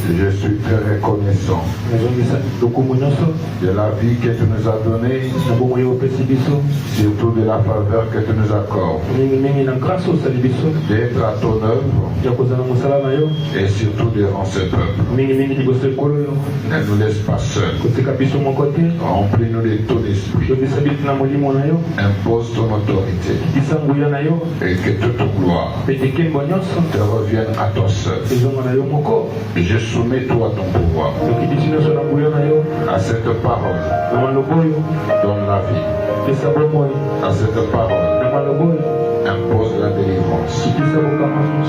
Je suis très reconnaissant de la vie que tu nous as donnée, surtout de la faveur que tu nous accordes, d'être à ton œuvre et surtout devant ce peuple. Ne nous laisse pas seuls. Remplis-nous de ton esprit. Impose ton autorité et que toute gloire te revienne à toi seul. Et je soumets toi ton pouvoir à cette parole. Donne la vie à cette parole. Impose la délivrance.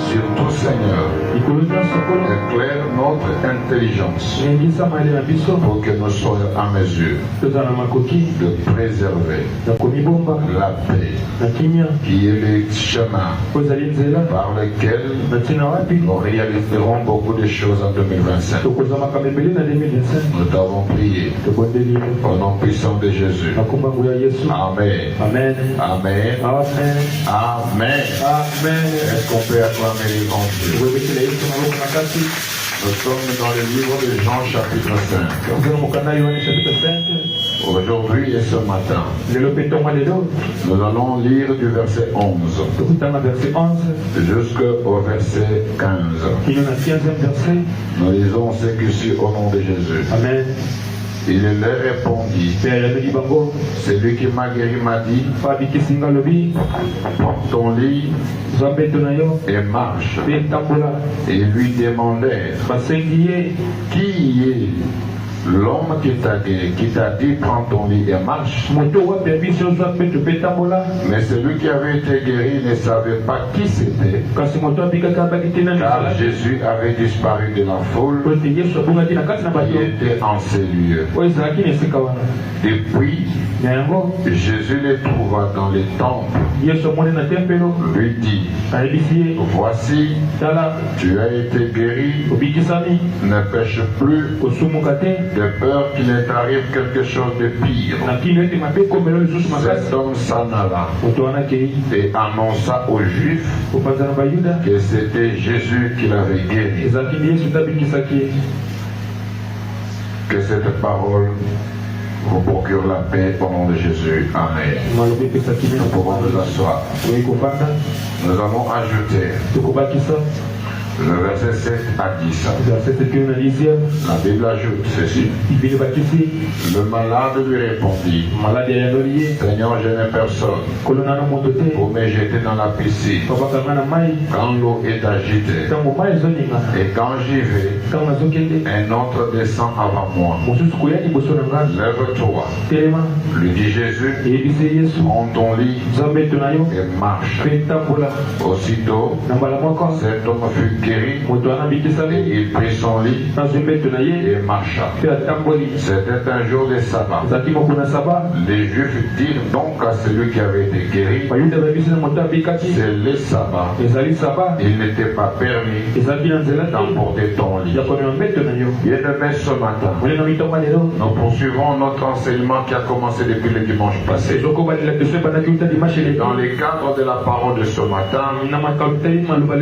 Surtout, Seigneur, éclaire notre intelligence pour que nous soyons à mesure de préserver la paix qui est le chemin par lequel nous réaliserons beaucoup de choses en 2025. Nous t'avons prié au nom puissant de Jésus. Amen. Amen. Amen. Amen. Amen. Amen. Est-ce qu'on peut acclamer les grands dieux? Nous sommes dans le livre de Jean chapitre 5. Aujourd'hui et ce matin, nous allons lire du verset 11 jusqu'au verset 15. Nous lisons ce qui suit au nom de Jésus. Amen. Il leur répondit, celui qui m'a guéri m'a dit, prends ton lit et marche. Et lui demandèrent, qui est l'homme qui t'a dit prends ton lit et marche? Mais celui qui avait été guéri ne savait pas qui c'était, car Jésus avait disparu de la foule qui était en ces lieux. Depuis, Jésus les trouva dans les temples, lui dit, voici, tu as été guéri, ne pêche plus, de peur qu'il ne t'arrive quelque chose de pire. Cet homme s'en alla et annonça aux Juifs que c'était Jésus qui l'avait guéri. Que cette parole vous procure la paix au nom de Jésus. Amen. Nous pouvons nous asseoir. Nous allons ajouter le verset 7 à 10. La Bible ajoute ceci. Le malade lui répondit, Seigneur, je n'ai personne pour me jeter dans la piscine quand l'eau est agitée. Et quand j'y vais, un autre descend avant moi. Lève-toi, lui dit Jésus, prends ton lit et marche. Aussitôt, cet homme fut guéri, et il prit son lit et marcha. C'était un jour de sabbat. Les Juifs dirent donc à celui qui avait été guéri, c'est le sabbat. Il n'était pas permis d'emporter ton lit. Bien-aimés, ce matin, nous poursuivons notre enseignement qui a commencé depuis le dimanche passé. Dans le cadre de la parole de ce matin,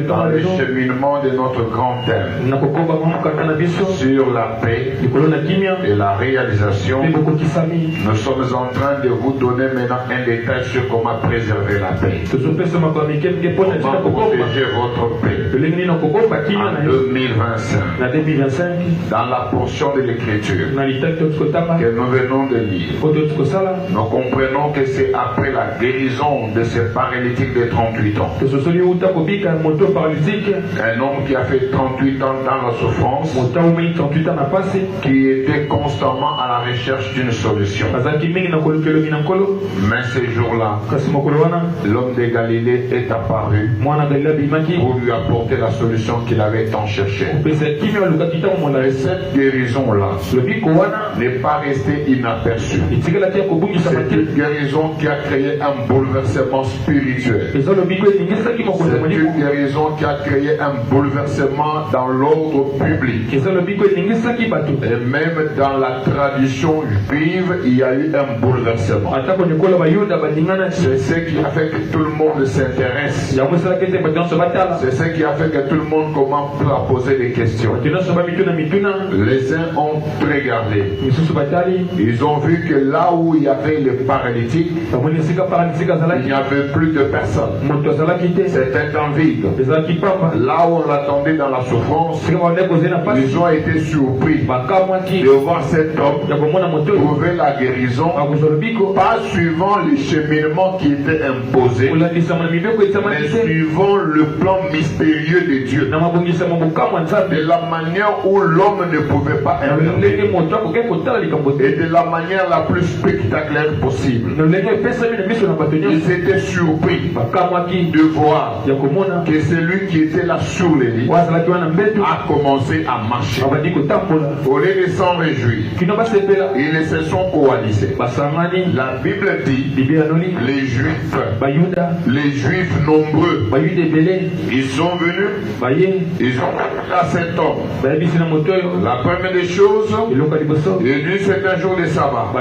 dans le cheminement de notre grand thème sur la paix et la réalisation, nous sommes en train de vous donner maintenant un détail sur comment préserver la paix, comment protéger votre paix en 2025 dans la portion de l'écriture que nous venons de lire. Nous comprenons que c'est après la guérison de ce paralytique de 38 ans, un homme qui a fait 38 ans dans la souffrance, qui était constamment à la recherche d'une solution. Mais ce jour-là, l'homme de Galilée est apparu pour lui apporter la solution qu'il avait tant cherché. Et cette guérison-là n'est pas restée inaperçue. C'est une guérison qui a créé un bouleversement spirituel. C'est une guérison qui a créé un bouleversement dans l'ordre public. Et même dans la tradition juive, il y a eu un bouleversement. C'est ce qui a fait que tout le monde s'intéresse. C'est ce qui a fait que tout le monde commence à poser des questions. Les uns ont regardé. Ils ont vu que là où il y avait les paralytiques, il n'y avait plus de personnes. C'était un vide. Là où on l'attendait dans la souffrance, ils ont été surpris de voir cet homme trouver la guérison, pas suivant les cheminements qui étaient imposés, mais suivant le plan mystérieux de Dieu, de la manière où l'homme ne pouvait pas intervenir et de la manière la plus spectaculaire possible. Ils étaient surpris de voir que celui qui était là sur les lits a commencé à marcher. Au lieu de s'en réjouir, ils se sont coalisés. La Bible dit les Juifs nombreux, ils sont venus, ils ont vu à cet homme. La première des choses, il dit c'est un jour de sabbat.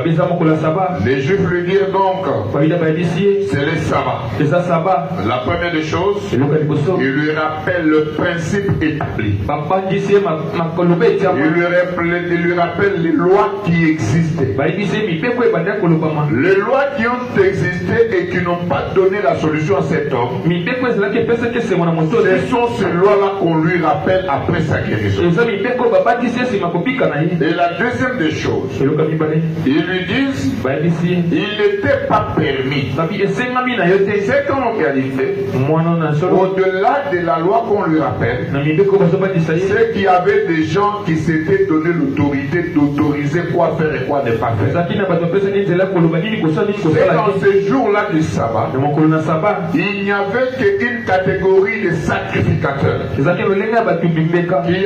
Les Juifs lui dirent donc, c'est le sabbat. La première des choses, il lui rappelle le principe établi. Il lui rappelle les lois qui existaient. Les lois qui ont existé et qui n'ont pas donné la solution à cet homme. Ce sont ces lois-là qu'on lui rappelle après sa guérison. Et la deuxième des choses, ils lui disent, il n'était pas permis. C'est qu'en réalité, au-delà de la loi qu'on lui rappelle, c'est qu'il y avait des gens qui s'étaient donné l'autorité d'autoriser quoi faire et quoi ne pas faire. Et dans ces jours-là du sabbat, il n'y avait qu'une catégorie de sacrificateurs qui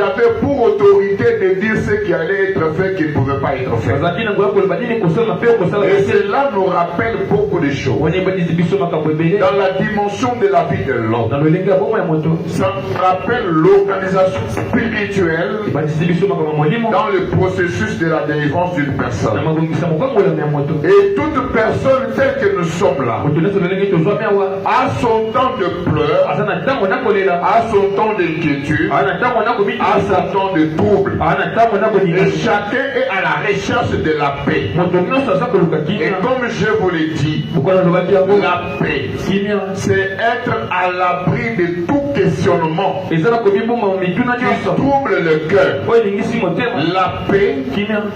avaient pour autorité de dire ce qui allait être fait, qui ne pouvait pas être fait. Et cela nous rappelle beaucoup de choses. Dans la dimension de la vie de l'homme, ça rappelle l'organisation spirituelle dans le processus de la délivrance d'une personne. Et toute personne telle que nous sommes là, à son temps de pleurs, à son temps d'inquiétude, à son temps de trouble, et chacun est à la recherche de la paix. Et comme je vous l'ai dit, la paix, c'est être à l'abri de tout questionnement qui trouble le cœur. La paix,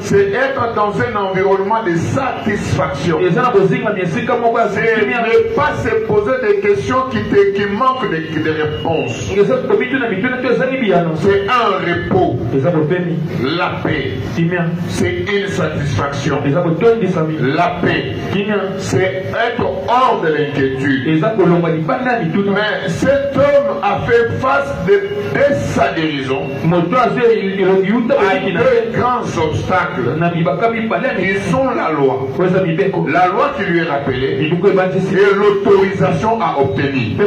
c'est être dans un environnement de satisfaction. C'est ne pas se poser des questions qui manquent de réponses. C'est un repos. La paix, c'est une satisfaction. La paix, c'est être hors de l'inquiétude. Mais cet homme a fait face dès sa guérison à deux grands obstacles. Ils sont la loi. La loi qui lui est rappelée et l'autorisation à obtenir. Il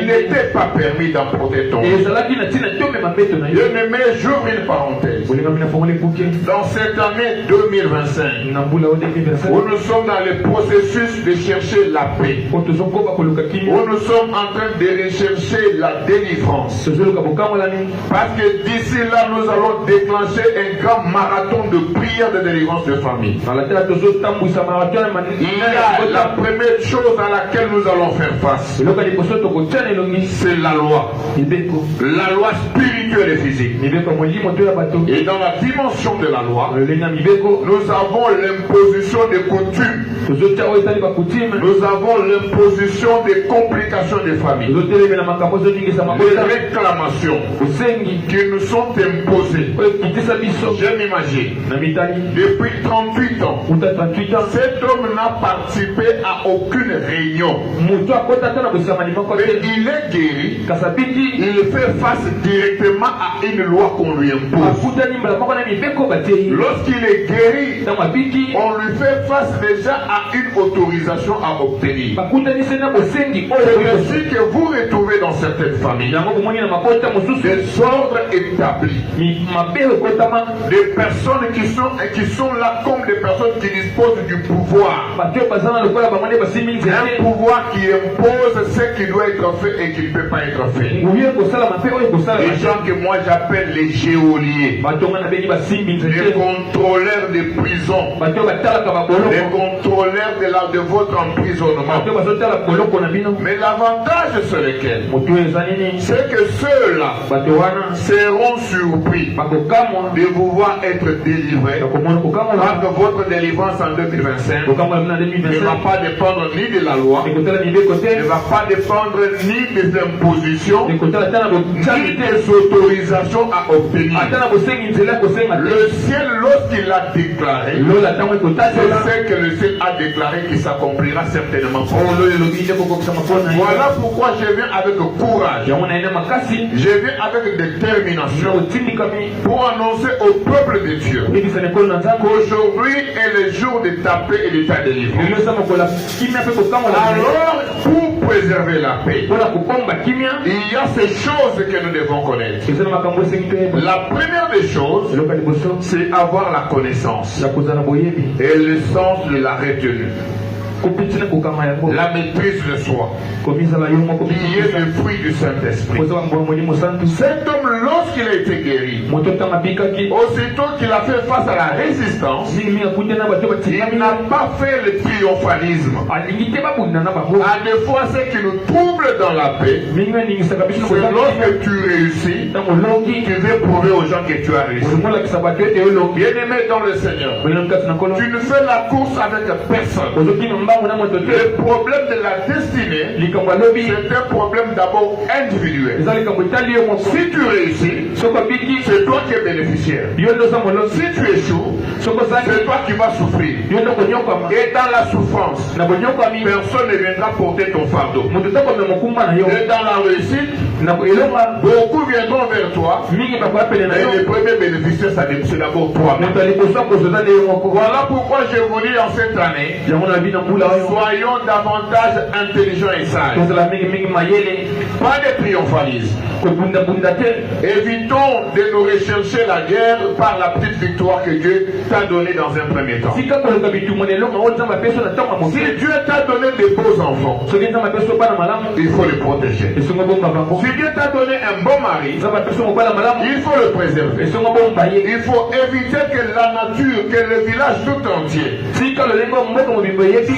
n'était pas permis d'emporter ton. Bien-aimé, j'ouvre une parenthèse. Dans cette année 2025, où nous sommes dans le processus de chercher la paix, où nous sommes en train de rechercher la délivrance, parce que d'ici là, nous allons déclencher un grand marathon de prière de délivrance de famille. Il y a la première chose à laquelle nous allons faire face, c'est la loi. La loi spirituelle et physique. Et dans la dimension de la loi, nous avons l'imposition des coutumes. Nous avons l'imposition des complications des familles. Les réclamations qui nous sont imposées. Je m'imagine, depuis 38 ans, cet homme n'a participé à aucune réunion. Mais il est guéri. Il fait face directement à une loi qu'on lui impose. Lorsqu'il est guéri, on lui fait face déjà à une autorisation à obtenir. C'est ainsi que vous retrouvez dans dans certaines familles des ordres établis, des personnes qui sont là comme des personnes qui disposent du pouvoir, un pouvoir qui impose ce qui doit être fait et qui ne peut pas être fait. Les gens que moi j'appelle les geôliers, les contrôleurs des prisons, les contrôleurs de votre emprisonnement. Mais l'avantage c'est lequel? C'est que ceux-là seront surpris de vous voir être délivrés, car que votre délivrance en 2025 ne va pas dépendre ni de la loi, ne va pas dépendre ni des impositions, ni des autorisations à obtenir. Le ciel, lorsqu'il a déclaré, c'est ce que le ciel a déclaré qui s'accomplira certainement. Voilà pourquoi je viens avec courage, je viens avec détermination pour annoncer au peuple de Dieu qu'aujourd'hui est le jour de ta paix et de ta délivrance. Alors, pour préserver la paix, il y a ces choses que nous devons connaître. La première des choses, c'est avoir la connaissance et le sens de la retenue, la maîtrise de soi, qui est le fruit du Saint-Esprit. Cet homme, lorsqu'il a été guéri, aussitôt qu'il a fait face à la résistance, il n'a pas fait le triomphalisme. À des fois, ce qui nous trouble dans la paix, c'est lorsque tu réussis, tu veux prouver aux gens que tu as réussi. Bien-aimé dans le Seigneur, tu ne fais la course avec personne. Le problème de la destinée, c'est un problème d'abord individuel. Si tu réussis, c'est toi qui es bénéficiaire. Si tu échoues, c'est toi qui vas souffrir. Et dans la souffrance, personne ne viendra porter ton fardeau. Et dans la réussite, beaucoup viendront vers toi. Et le premier bénéficiaire, c'est d'abord toi. Voilà pourquoi je vous dis en cette année, soyons davantage intelligents et sages. Pas de triomphalisme. Évitons de nous rechercher la guerre par la petite victoire que Dieu t'a donnée dans un premier temps. Si Dieu t'a donné des beaux enfants, il faut les protéger. Si Dieu t'a donné un bon mari, il faut le préserver. Il faut éviter que la nature, que le village tout entier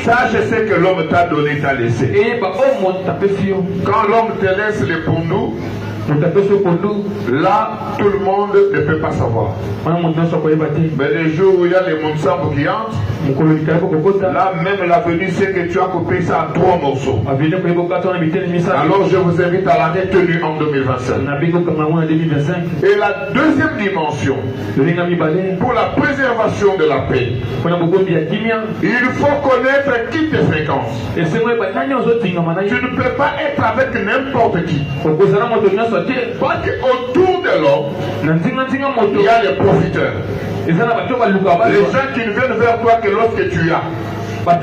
sache ce que l'homme t'a donné, t'a laissé. Quand l'homme te laisse les pondous, là, tout le monde ne peut pas savoir. Mais les jours où il y a les monsambo qui entrent, là même la venue, c'est que tu as coupé ça en 3 morceaux. Alors je vous invite à la retenue en 2025. Et la deuxième dimension, pour la préservation de la paix, il faut connaître qui te fréquente. Tu ne peux pas être avec n'importe qui. Parce qu'autour de l'homme, il y a les profiteurs. Les gens qui ne viennent vers toi que lorsque tu as. Mais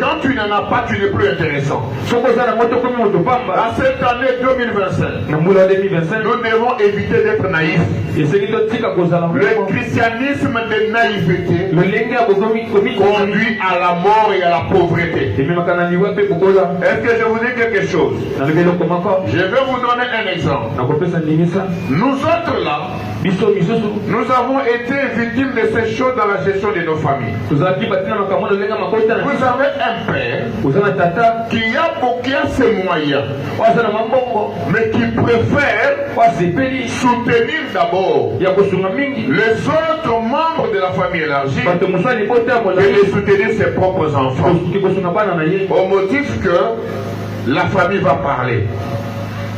quand tu n'en as pas, tu n'es plus intéressant. À cette année 2025, nous devons éviter d'être naïfs. Le christianisme de naïveté conduit à la mort et à la pauvreté. Est-ce que je vous dis quelque chose? Je vais vous donner un exemple. Nous autres là, nous avons été victimes de ces choses dans la gestion de nos familles. Vous avez un père qui a ses moyens, mais qui préfère soutenir d'abord les autres membres de la famille élargie et de soutenir ses propres enfants. Au motif que la famille va parler.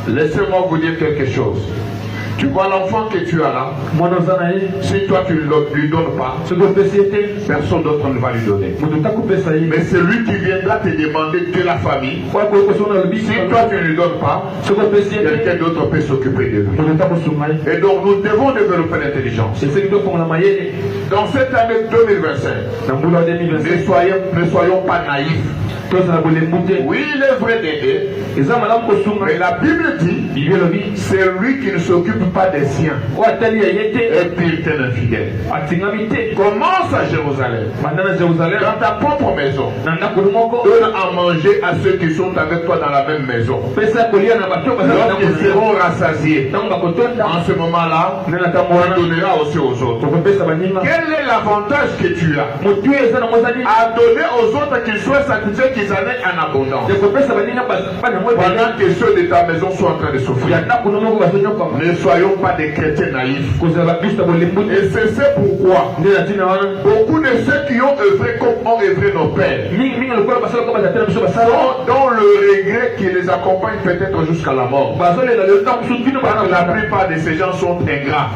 Laissez-moi vous dire quelque chose. Tu vois l'enfant que tu as là. Si toi tu ne lui donnes pas, personne d'autre ne va lui donner. Mais c'est lui qui viendra te demander de la famille. Si toi tu ne lui donnes pas, quelqu'un d'autre peut s'occuper de lui. Et donc nous devons développer l'intelligence. Dans cette année 2025, ne soyons pas naïfs. Oui, il est vrai d'aider. Mais la Bible dit, c'est lui qui ne s'occupe pas des siens. Et puis il est un infidèle. Commence à Jérusalem. Dans ta propre maison. Donne à manger à ceux qui sont avec toi dans la même maison. Lorsqu'ils seront rassasiés, en ce moment-là, tu donneras aussi aux autres. Quel est l'avantage que tu as à donner aux autres qu'ils soient satisfaits, qu'ils en aient en abondance, pendant que ceux de ta maison sont en train de souffrir? Ne soyons pas des chrétiens naïfs. Et c'est pourquoi beaucoup de ceux qui ont œuvré comme ont œuvré nos pères, dont le regret qui les accompagne peut-être jusqu'à la mort. Parce que la plupart de ces gens sont ingrats.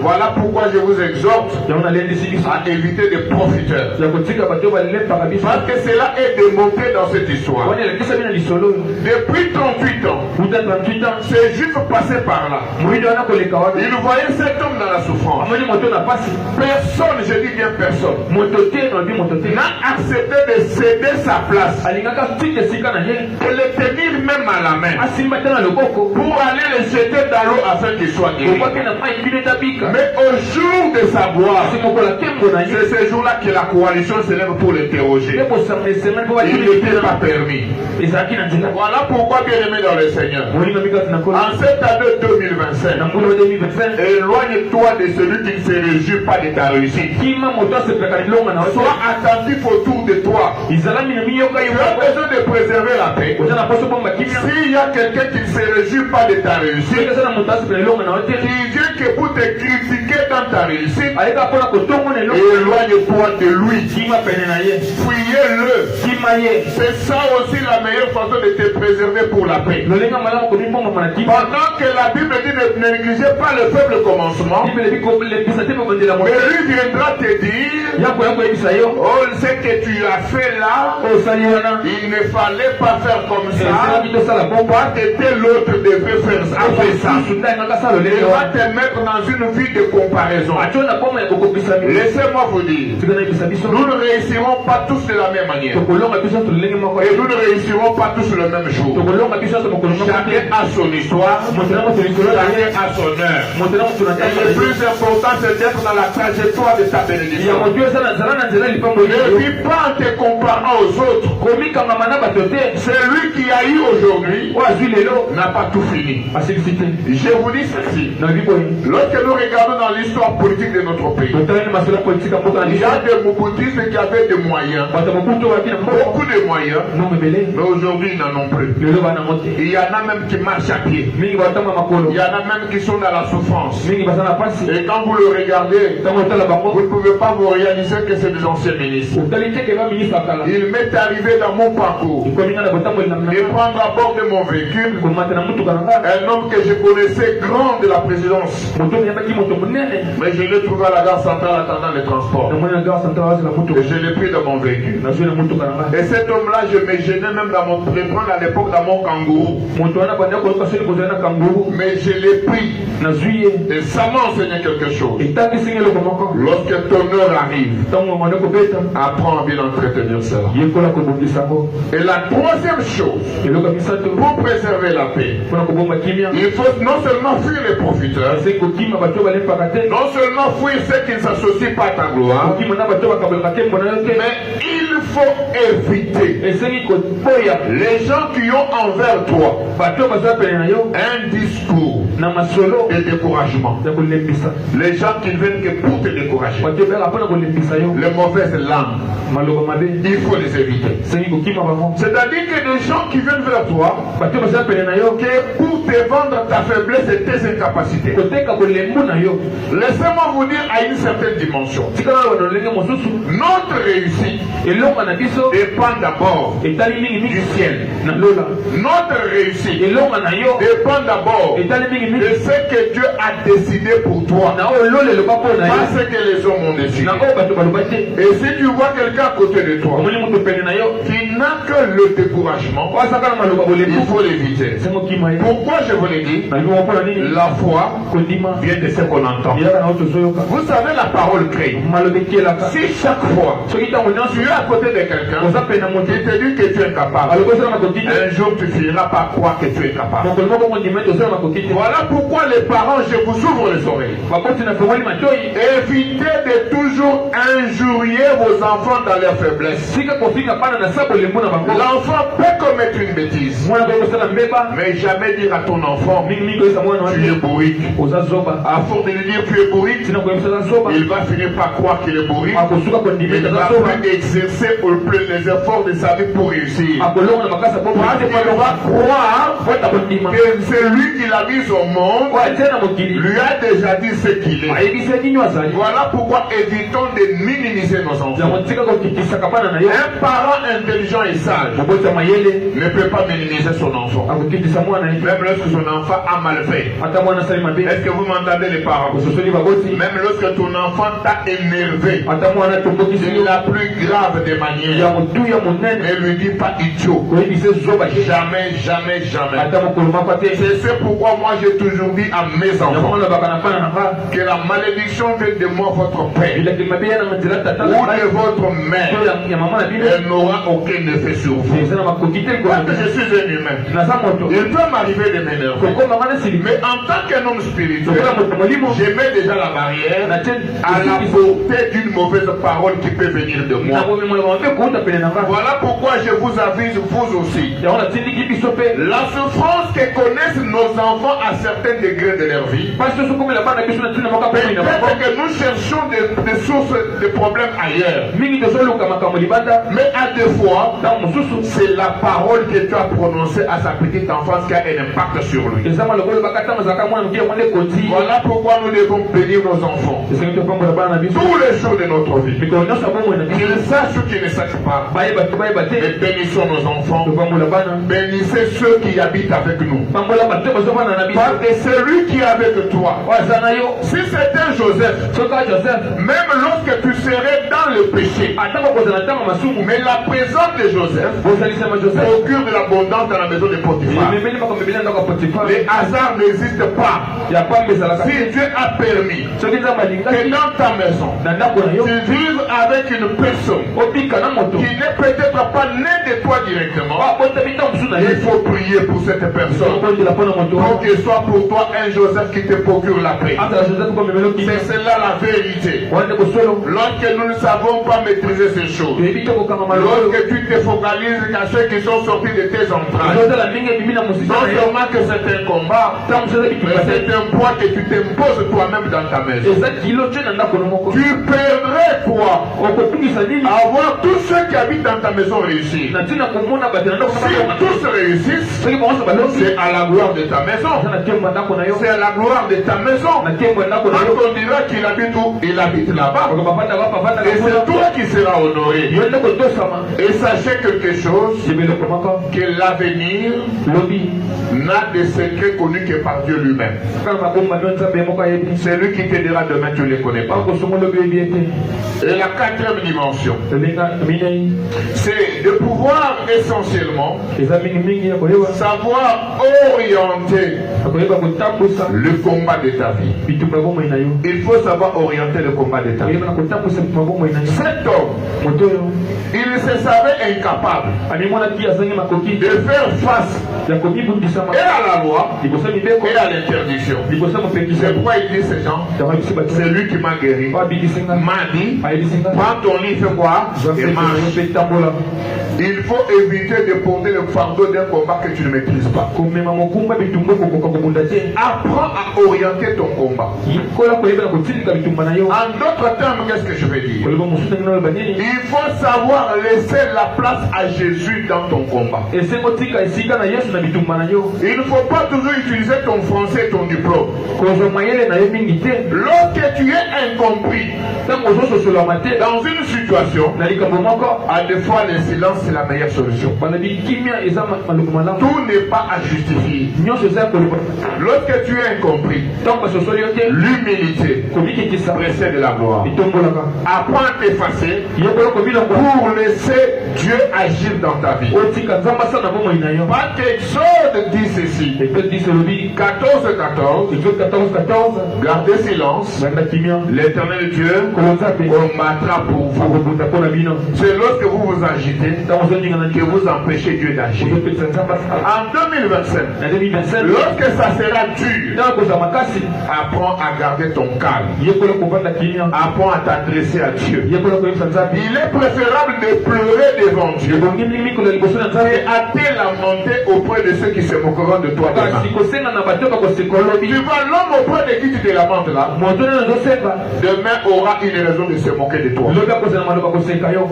Voilà pourquoi je vous exhorte à éviter des profiteurs. Parce que cela est démontré dans cette histoire. Depuis 38 ans, ces Juifs passaient par là. Ils voyaient cet homme dans la souffrance. Personne, je dis bien personne, n'a accepté de céder sa place, de le tenir même à la main, pour aller le jeter dans l'eau afin qu'il soit guéri. Mais au jour de sa gloire, c'est ce jour-là que la coalition se lève pour l'interroger. Il n'était pas permis. Voilà pourquoi, bien aimé dans le Seigneur, en cette année 2025, éloigne-toi de celui qui ne se réjouit pas de ta réussite. Sois attentif autour de toi. Tu as besoin de préserver la paix. S'il y a quelqu'un qui ne se réjouit pas de ta réussite, qui vient que pour te critiquer dans ta réussite, éloigne-toi de lui. Fuyez-le. C'est ça aussi la meilleure façon de te préserver pour la paix. Pendant que la Bible dit ne négligez pas le faible commencement, mais lui viendra te dire, oh, ce que tu as fait là, il ne fallait pas faire comme ça, pas que tel autre devait faire ça. Il va te mettre dans une vie de comparaison. Laissez-moi vous dire, nous ne réussirons pas tous de la même manière. Et nous ne réussirons pas tous le même jour. Chacun a son histoire, chacun a son heure. Et le plus important, c'est d'être dans la trajectoire de ta bénédiction. Ne vis pas en te comparant aux autres. Celui qui a eu aujourd'hui n'a pas tout fini. Je vous dis ceci. Lorsque nous regardons dans l'histoire politique de notre pays, il y a des Mobutistes qui avaient des moyens, beaucoup de moyens, mais aujourd'hui ils n'en ont plus. Il y en a même qui marchent à pied. Il y en a même qui sont dans la souffrance. Et quand vous le regardez, vous ne pouvez pas vous réaliser que c'est des anciens ministres. Il m'est arrivé dans mon parcours de prendre à bord de mon véhicule un homme que je connaissais grand de la présidence. Mais je l'ai trouvé à la gare centrale attendant les transports. Et je l'ai pris dans mon véhicule. Et cet homme-là, je me gênais même de le prendre à l'époque dans mon kangourou. Mais je l'ai pris. Et ça m'a enseigné quelque chose. Lorsque ton heure arrive, apprends à bien entretenir cela. Et la troisième chose, pour préserver la paix, il faut non seulement fuir les profiteurs, non seulement fuir ceux qui ne s'associent pas à ta gloire, mais il faut éviter les gens qui ont envers toi un discours de découragement. Les gens qui viennent que pour te décourager, les mauvaises langues, il faut les éviter. C'est-à-dire que les gens qui viennent vers toi, que pour te vendre ta faiblesse et tes incapacités. Laissez-moi vous dire à une certaine dimension, notre réussite dépend d'abord du ciel. Notre réussite dépend d'abord de ce que Dieu a décidé pour toi, pas ce que les hommes ont décidé. Et si tu vois quelqu'un à côté de toi qui n'a que le découragement, il faut l'éviter. Pourquoi je vous l'ai dit? La foi vient de ce qu'on entend. Vous savez, la parole crée. Si chaque fois tu es à côté de quelqu'un qui te dit que tu es capable, un jour tu finiras par croire que tu es capable. Voilà pourquoi les parents, je vous ouvre les oreilles. Évitez de toujours injurier vos enfants dans leur faiblesse. L'enfant peut commettre une bêtise, mais jamais dire à ton enfant tu es bourrique. À force de lui dire tu es bourrique, il va finir par croire qu'il est bourrique. Il va plus exercer les efforts de sa vie pour réussir. Il va croire que celui qui l'a mis au monde lui a déjà dit ce qu'il est. Voilà pourquoi évitons de minimiser nos enfants. Un parent intelligent et sage ne peut pas minimiser son enfant, même lorsque son enfant a mal fait. Est-ce que vous m'entendez, les parents? Même lorsque ton enfant t'a énervé de la plus grave des manières, ne lui dis pas idiot. Jamais, jamais, jamais. C'est pourquoi moi j'ai toujours dit à mes enfants que la malédiction vient de moi, votre père, ou de votre mère. Elle n'aura aucun effet sur vous. Parce que je suis un humain. Il peut m'arriver de m'énerver. Mais en tant qu'un homme spirituel, je mets déjà la barrière à la portée d'une mauvaise parole qui peut venir de moi. Voilà pourquoi je vous avise, vous aussi. La souffrance que connaissent nos enfants à certains degrés de leur vie, peut-être que nous cherchons des sources de problèmes ailleurs. Mais à deux fois, c'est la parole que tu as prononcée à sa petite enfance qui a un impact sur lui. Voilà pourquoi nous devons bénir nos enfants tous les jours de notre vie. Qu'ils sachent ou qu'ils ne sachent pas. Mais bénissons nos enfants. Bénissez ceux qui habitent avec nous. Parce que celui qui est avec toi, si c'était Joseph, même lorsque tu serais dans le péché, mais la présence de Joseph procure de l'abondance dans la maison de Potiphar. Les hasards n'existent pas. Si Dieu a permis que dans ta maison tu vives avec une personne qui n'est peut-être pas née de toi directement, il faut prier pour cette personne pour qu'il soit pour toi un Joseph qui te procure la paix. C'est cela la vérité. Lorsque nous ne savons pas maîtriser ces choses, lorsque tu te focalises à ceux qui sont sortis de tes entrailles, non seulement que c'est un combat, mais c'est un poids que tu t'imposes toi-même dans ta maison. Tu perdrais quoi? Avoir tous ceux qui habitent dans ta maison réussir. Si tous réussissent, c'est à la gloire de ta maison. C'est à la gloire de ta maison. Quand on dira qu'il habite où? Il habite là-bas. Et c'est toi qui seras honoré. Et sachez quelque chose, que l'avenir n'a de secret connu que par Dieu lui-même. Celui qui te dira demain, tu ne le connais pas. Et la quatrième dimension, c'est de pouvoir essentiellement savoir orienter le combat de ta vie. Il faut savoir orienter le combat de ta vie. Cet homme, il se savait incapable de faire face et à la loi et à l'interdiction. C'est pourquoi il dit ces gens, c'est lui qui m'a guéri, m'a dit, prends ton lit, fais quoi et marche. Il faut éviter de porter le fardeau d'un combat que tu ne maîtrises pas. Apprends à orienter ton combat. En d'autres termes, qu'est-ce que je veux dire? Il faut savoir laisser la place à Jésus dans ton combat. Il ne faut pas toujours utiliser ton français et ton diplôme. Lorsque tu es incompris dans une situation, à des fois le silence c'est la meilleure solution. Tout n'est pas à justifier. Lorsque tu es incompris, l'humilité précède la gloire. Apprends à t'effacer pour laisser Dieu agir dans ta vie. Pas qu'Exode dit ceci. 14:14. Gardez silence. L'Éternel Dieu combattra pour vous. C'est lorsque vous vous agitez que vous empêchez Dieu d'agir. En 2025, lorsque ça sera dur, apprends à garder ton calme. Apprends à t'adresser à Dieu. Il est préférable de pleurer devant Dieu et à te lamenter auprès de ceux qui se moqueront de toi demain. Tu vois, l'homme auprès de qui tu te lamentes là, demain aura une raison de se moquer de toi.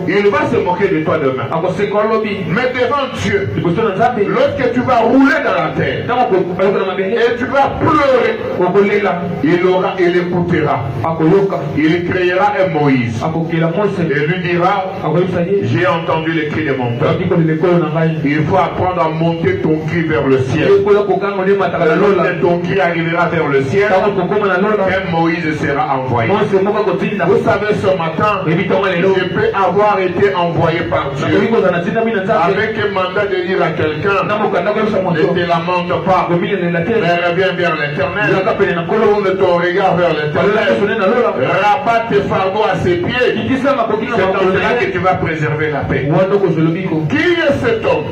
Il va se moquer de toi demain. Mais devant Dieu, lorsque tu vas rouler dans la terre et tu vas pleurer, il écoutera. Il créera un Moïse et lui dira: j'ai entendu les cris de mon peuple. Il faut apprendre à monter ton cri vers le ciel. Lorsque ton cri arrivera vers le ciel, un Moïse sera envoyé. Vous savez, ce matin, je peux avoir été envoyé par Dieu avec un mandat de dire à quelqu'un: ne te lamente pas, mais reviens vers l'Éternel. Tourne ton regard vers l'Éternel. Rabatte tes fardeaux à ses pieds. C'est dans cela que tu vas préserver la paix. Qui est cet homme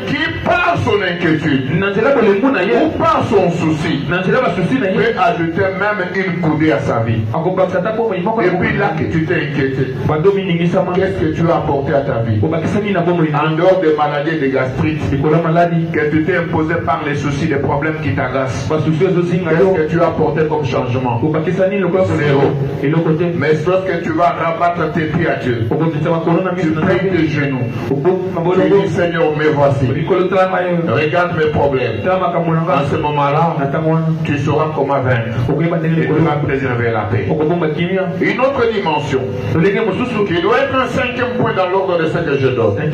qui, par son inquiétude ou par son souci, peut ajouter même une coudée à sa vie? Et puis là que tu t'es inquiété, qu'est-ce que tu as apporté à ta vie? En dehors des maladies et des gastrites que tu t'es imposé par les soucis, les problèmes qui t'agacent, qu'est-ce que tu as apporté comme changement? Zéro. Mais lorsque tu vas rabattre tes pieds à Dieu, tu pries tes genoux, tu dis: Seigneur, me voici, regarde mes problèmes. En ce moment-là, tu sauras comment vaincre et tu vas préserver la paix. Une autre dimension qui doit être un cinquième point dans l'ordre de ce que je donne: connais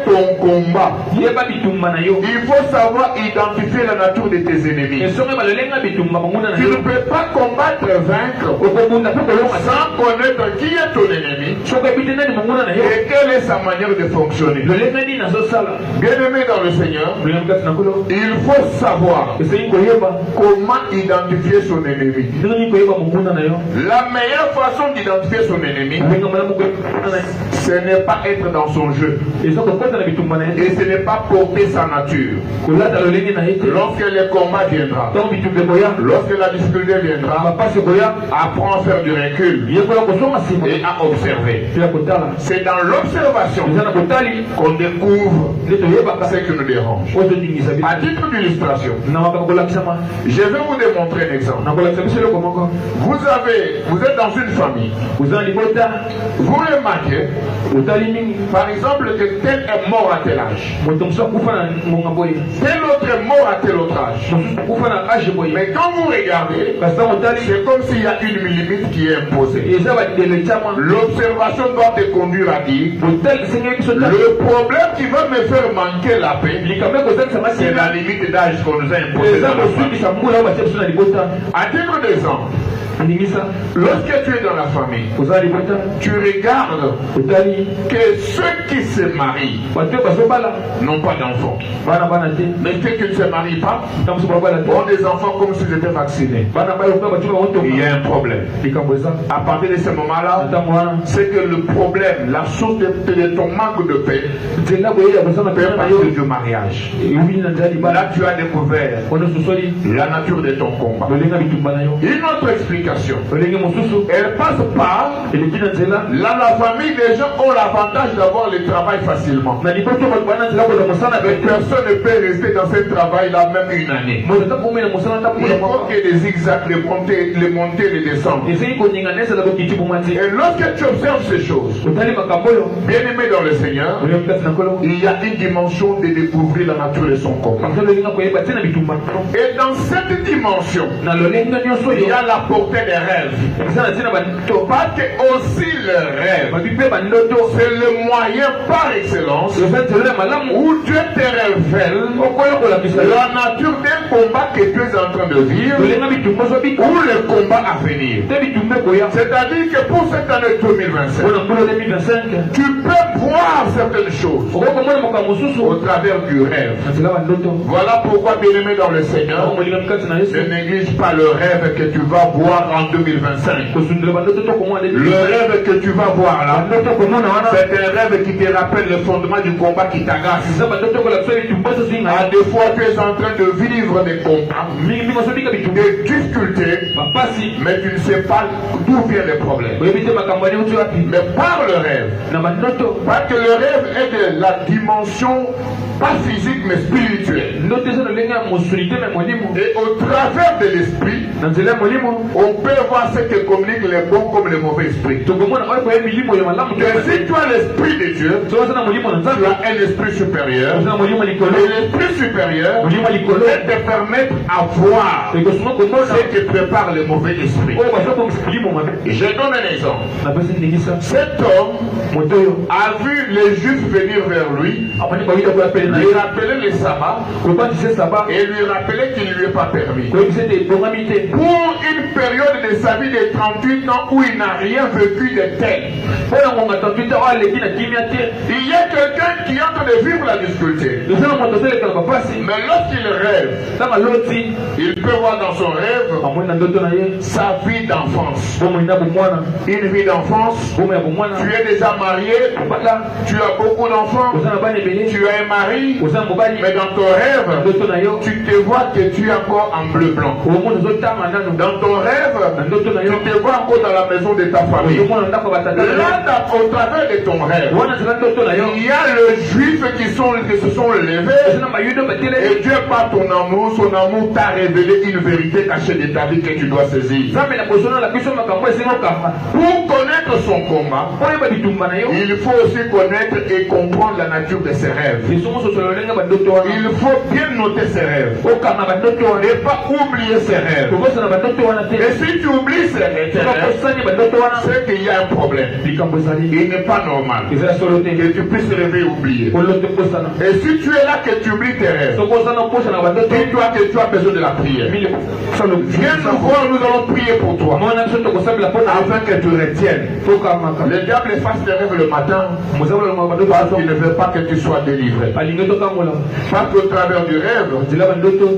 ton combat. Il faut savoir identifier la nature de tes ennemis. Tu ne peux pas combattre, vaincre sans connaître qui est ton ennemi et quelle est sa manière de fonctionner. Bien-aimé dans le Seigneur, il faut savoir comment identifier son ennemi. La meilleure façon d'identifier son ennemi, ce n'est pas être dans son jeu et ce n'est pas porter sa nature. Lorsque le combat viendra, lorsque la difficulté viendra, apprends à faire du recul et à observer. C'est dans l'observation qu'on découvre ce qui nous dérange. À titre d'illustration, je vais vous démontrer un exemple. Vous êtes dans une famille. Vous remarquez, par exemple, que tel est mort à tel âge, tel autre est mort à tel autre âge. Mais quand vous regardez, c'est comme s'il y a une limite qui est imposée. L'observation doit te conduire à dire: le problème qui va me faire manquer la paix, c'est la limite d'âge qu'on nous a imposée. À titre d'exemple, lorsque tu es dans la famille, tu regardes que ceux qui se marient n'ont pas d'enfants. Mais ceux qui ne se marient pas ont des enfants comme s'ils étaient vaccinés. Il y a un problème. À partir de ce moment-là, c'est que le problème, la source de ton manque de paix, fait partie du mariage. Là, tu as découvert la nature de ton combat. Une autre explication communication. Elle passe par là, la famille, les gens ont l'avantage d'avoir le travail facilement. Mais personne ne peut rester dans ce travail-là même une année. Il faut que les zigzags, les montées, les descentes. Et lorsque tu observes ces choses, bien aimé dans le Seigneur, il y a une dimension de découvrir la nature de son corps. Et dans cette dimension, il y a la portée des rêves. Parce que aussi le rêve, c'est le moyen par excellence où Dieu te révèle la nature d'un combat que tu es en train de vivre ou le combat à venir. C'est-à-dire que pour cette année 2025, tu peux voir certaines choses au travers du rêve. Voilà pourquoi, bien-aimé dans le Seigneur, ne néglige pas le rêve que tu vas voir en 2025. Le rêve que tu vas voir là, c'est un rêve qui te rappelle le fondement du combat qui t'agace. À des fois, tu es en train de vivre des combats, des difficultés, mais tu ne sais pas d'où viennent les problèmes. Mais par le rêve, parce que le rêve est de la dimension pas physique mais spirituelle. Et au travers de l'esprit, on peut voir ce que communiquent les bons comme les mauvais esprits. Et si tu as l'esprit de Dieu, tu as un esprit supérieur. Et l'esprit supérieur peut te permettre à voir ce que prépare les mauvais esprits. Je donne un exemple. Cet homme a vu les Juifs venir vers lui, lui rappeler le sabbat et lui rappeler qu'il ne lui est pas permis. Pour une période de sa vie de 38 ans où il n'a rien vécu de tel, il y a quelqu'un qui est en train de vivre la difficulté. Mais lorsqu'il rêve, il peut voir dans son rêve sa vie d'enfance. Une vie d'enfance, tu es déjà marié, tu as beaucoup d'enfants, tu as un mari, mais dans ton rêve, tu te vois que tu es encore en bleu blanc. Dans ton rêve, tu te vois encore dans la maison de ta famille. Là, au travers de ton rêve, il y a les Juifs qui se sont levés, et Dieu, par ton amour, son amour t'a révélé une vérité cachée de ta vie que tu dois saisir. Pour connaître son combat, il faut aussi connaître et comprendre la nature de ses rêves. Il faut bien noter ses rêves et pas oublier ses rêves. Et si tu oublies ses rêves, c'est qu'il y a un problème. Il n'est pas normal que tu puisses rêver et oublier. Et si tu es là que tu oublies tes rêves, dis-toi que tu as besoin de la prière. Viens nous voir, nous allons prier pour toi afin que tu retiennes. Le diable efface tes rêves le matin parce qu'il ne veut pas que tu sois délivré. Parce qu'au travers du rêve,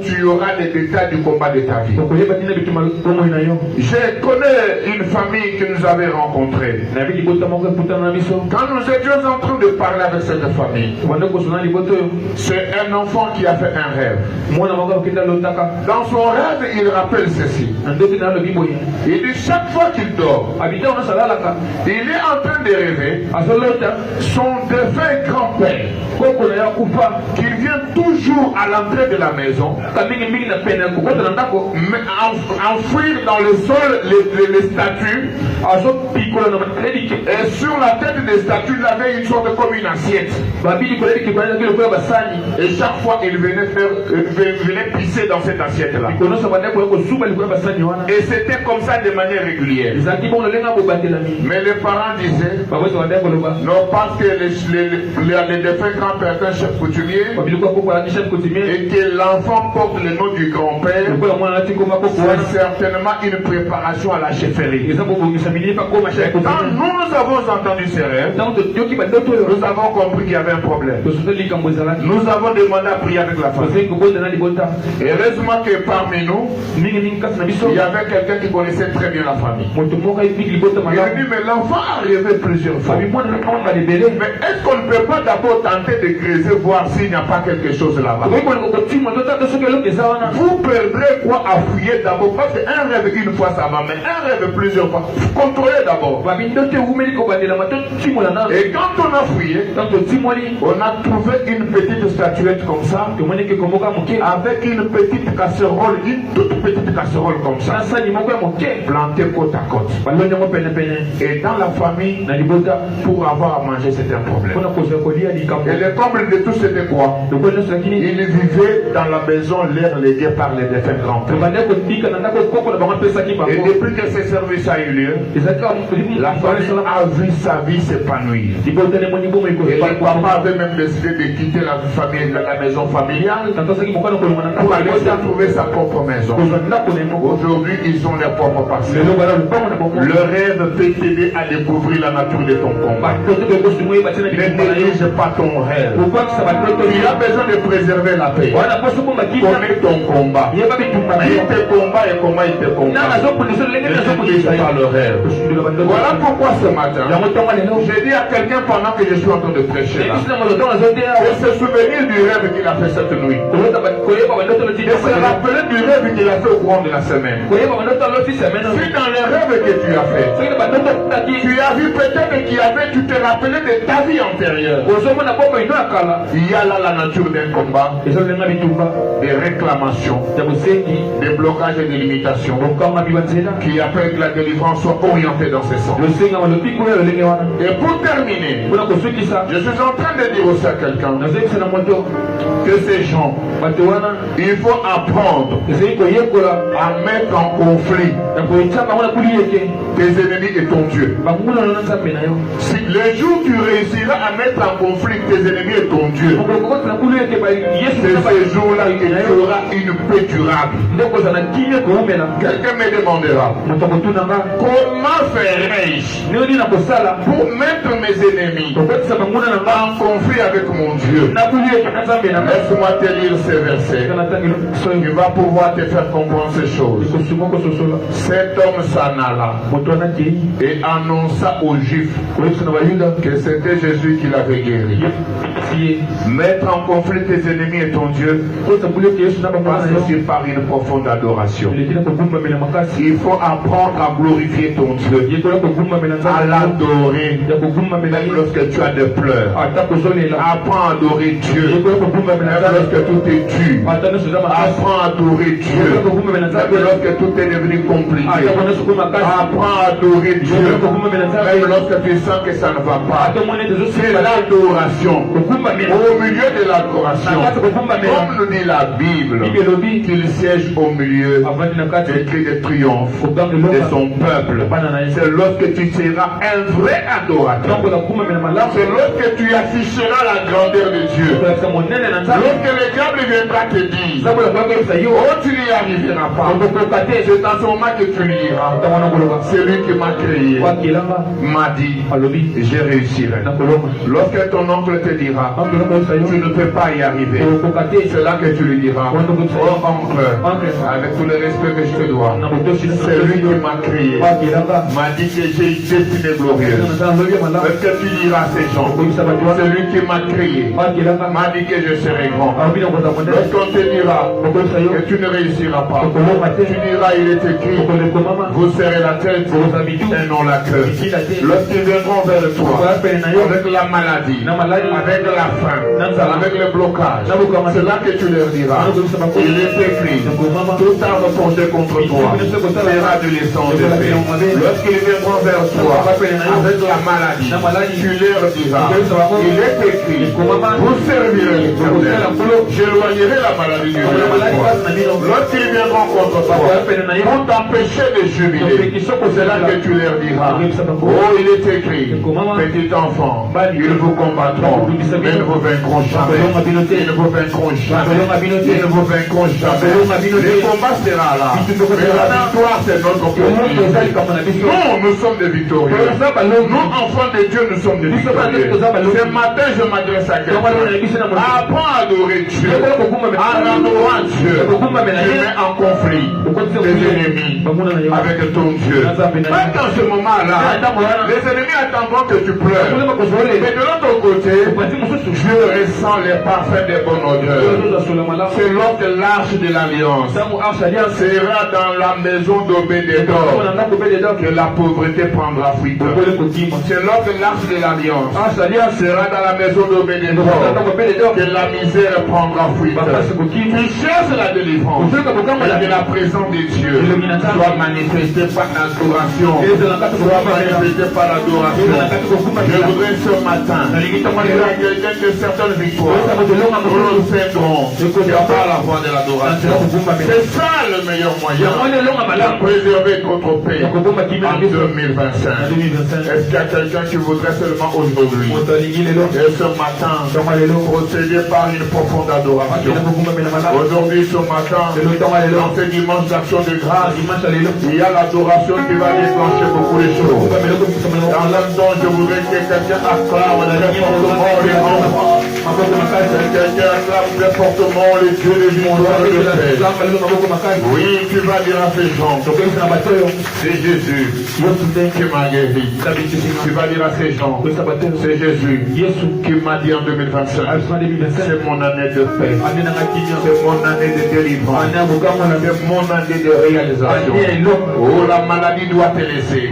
tu auras les détails du combat de ta vie. Je connais une famille que nous avons rencontrée. Quand nous étions en train de parler avec cette famille, c'est un enfant qui a fait un rêve. Dans son rêve, il rappelle ceci. Il dit chaque fois qu'il dort, il est en train de rêver son défunt grand-père qui vient toujours à l'entrée de la maison, enfouir dans le sol les statues, et sur la tête des statues il avait une sorte comme une assiette, et chaque fois il venait pisser dans cette assiette là, et c'était comme ça de manière régulière. Mais les parents disaient non, parce que les défunts grands-pères étaient un chef coutumier et que l'enfant porte le nom du grand-père, c'est certainement une préparation à la chefferie. Quand nous avons entendu ces rêves, nous avons compris qu'il y avait un problème. Nous avons demandé à prier avec la famille. Et heureusement que parmi nous, il y avait quelqu'un qui connaissait très bien la famille. Il a dit, mais l'enfant a rêvé plusieurs fois. Mais est-ce qu'on ne peut pas d'abord tenter de creuser, voir s'il n'y a pas quelque chose là-bas? Vous perdrez quoi à fouiller d'abord? Parce qu'un rêve une fois ça va, mais un rêve plusieurs fois. Contrôlez d'abord. Et quand on a fouillé, on a trouvé une petite statuette comme ça, avec une petite casserole, une toute petite casserole comme ça, plantée côte à côte. Et dans la famille, pour avoir à manger, c'était un problème. Et le comble de tout, c'était quoi? Il vivait dans la maison l'air légué par les défunts grands-pères. Et depuis que ce service a eu lieu, la famille a vu sa vie s'épanouir. Et le papa avait même décidé de quitter la famille, la maison familiale pour aller trouver sa propre maison. Aujourd'hui, ils ont leur propre parcelle. Le rêve peut t'aider à découvrir la nature de ton combat. Ne néglige pas ton rêve. Tu as besoin de préserver la paix. Connais ton combat. Dis tes combats et comment il te combat. Ne néglige pas le rêve. Voilà pourquoi ce matin, j'ai dit à quelqu'un pendant que je suis en train de prêcher là, de se souvenir du rêve qu'il a fait cette nuit. De se rappeler du rêve qu'il a fait au cours de la semaine. Si dans les rêves que tu as fait, tu as vu peut-être qu'il y avait, tu te rappelais de ta vie antérieure. Il y a là la nature d'un combat, des réclamations, des blocages et des limitations qui appellent que la délivrance soit orientée dans ces sens. Et pour terminer, je suis en train de dire aussi à quelqu'un que ces gens, il faut apprendre à mettre en conflit tes ennemis et ton Dieu. Si le jour où tu réussiras à mettre en conflit tes ennemis et ton Dieu, c'est ce jour-là que tu auras une paix durable. Quelqu'un me demandera, comment ferais-je pour mettre mes ennemis en conflit avec mon Dieu? Laisse-moi te lire ces versets. Tu vas pouvoir te faire comprendre ces choses. Cet homme s'en alla et annonça aux Juifs que c'était Jésus qui l'avait guéri. Mettre en conflit tes ennemis et ton Dieu passe aussi par une profonde adoration. Il faut apprendre à glorifier ton Dieu, à l'adorer, même lorsque tu as des pleurs. Apprends à adorer Dieu, même lorsque tout est dur. Apprends à adorer Dieu, même lorsque tout est devenu compliqué. Apprends à adorer Dieu, même lorsque tu sens que ça ne va pas. C'est l'adoration. Au milieu de l'adoration, comme nous dit la Bible, qu'il siège au milieu des cris de triomphe de son peuple. C'est lorsque tu seras un vrai adorateur. C'est lorsque tu afficheras la grandeur de Dieu. Lorsque le diable viendra te dire, oh, tu n'y arriveras pas, c'est à ce moment que tu lui diras, celui qui m'a créé m'a dit, je réussirai. Lorsque ton oncle te dira, tu ne peux pas y arriver, c'est là que tu lui diras, oh oncle, avec tout le respect que je te dois, celui qui m'a créé m'a dit que j'ai une destinée glorieuse. Est-ce que tu diras à ces gens, celui qui m'a créé m'a dit que je serai grand? Lorsqu'on te dira que tu ne réussiras pas, tu diras, il est écrit, vous serez la tête et non la queue. Lorsqu'ils viendront vers toi avec la maladie, avec la faim, avec le blocage, c'est là que tu leur diras, il est écrit, tout arme forgée contre toi sera de l'essence de paix. Lorsqu'ils viendront vers toi avec la maladie, tu leur diras, il est écrit, vous servirez l'Éternel, j'éloignerai la maladie du milieu de toi. Lorsqu'ils viendront contre toi pour t'empêcher de jubiler, c'est là que tu leur diras, oh, il est écrit, petit enfant, ils vous combattront, mais ils ne vous vaincront jamais. Ils ne vous vaincront jamais. Ils ne vous vaincront jamais. Le combat sera là. Mais la victoire, c'est notre portion. Nous sommes des victorieux. Nous, enfants de Dieu, nous sommes des victorieux. Ce matin, je m'adresse à quelqu'un. Apprends à adorer Dieu. En adorant Dieu, tu mets en conflit tes ennemis avec ton Dieu. Même dans ce moment-là, les ennemis attendront que tu pleures. Mais de l'autre côté, Dieu ressent les parfums des bonnes odeurs. C'est lorsque l'arche de l'alliance sera dans la maison d'Obédédor que la pauvreté prendra fuite. C'est lorsque l'arche de l'alliance sera dans la maison d'Obédédor que la misère prendra fuite. Tu cherches la délivrance et que la présence de Dieu soit manifestée par l'adoration. Soit manifestée par l'adoration. Je voudrais ce matin, il y a quelqu'un de certaines victoires procéderont par la voie de l'adoration. C'est ça le meilleur moyen de préserver votre paix en 2025. Est-ce qu'il y a quelqu'un qui voudrait seulement aujourd'hui et ce matin procéder par une profonde adoration? Aujourd'hui, ce matin, dans ce dimanche d'action de grâce, il y a l'adoration qui va déclencher beaucoup de choses. Dans même temps, je voudrais que quelqu'un acclame très fortement les enfants. Quelqu'un acclame très fortement les dieux de victoire et de paix. Oui, tu vas dire à ces gens, c'est Jésus qui m'a guéri. Tu vas dire à ces gens, c'est Jésus qui m'a dit en 2025, c'est mon année de paix, c'est mon année de délivrance, c'est mon année de réalisation. Oh, la maladie doit te laisser,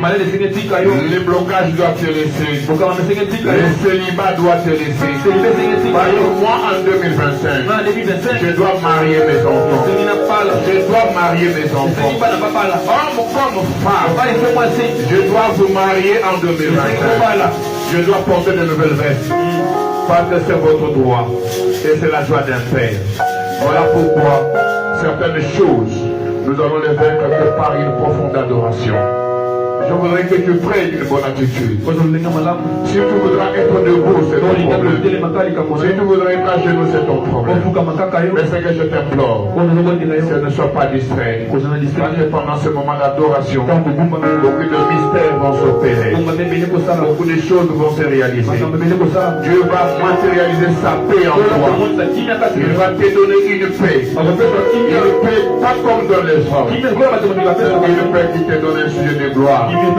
les blocages doivent te laisser, le célibat doit te laisser. Parce que moi en 2025, je dois marier mes enfants. Je dois marier mes enfants. Homme comme femme, je dois vous marier en 2025. Je dois porter de nouvelles vestes. Parce que c'est votre droit. Et c'est la joie d'un père. Voilà pourquoi certaines choses, nous allons les vaincre que par une profonde adoration. Je voudrais que tu prennes une bonne attitude. Si tu voudras être debout, c'est ton problème. Si tu voudrais être à genoux, c'est ton problème. Mais ce que je t'implore, c'est ne sois pas distrait. Parce que pendant ce moment d'adoration, beaucoup de mystères vont s'opérer. Beaucoup de choses vont se réaliser. Dieu va matérialiser sa paix en toi. Il va te donner une paix. Une paix pas comme dans les hommes. Une paix qui te donne un sujet de gloire. Une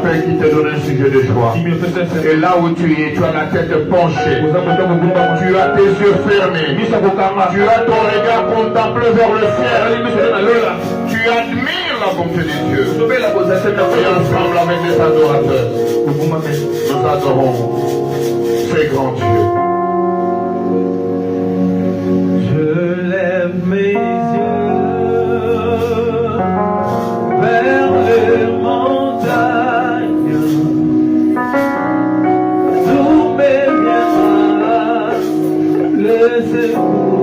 paix qui te donne un sujet de joie. Et là où tu es, tu as la tête penchée. Tu as tes yeux fermés. Tu as ton regard contemplé vers le ciel. Tu admires la bonté de Dieu. Et ensemble avec les adorateurs, nous adorons ces grands dieux. Je lève mes yeux vers les montagnes, d'où me viendra le secours.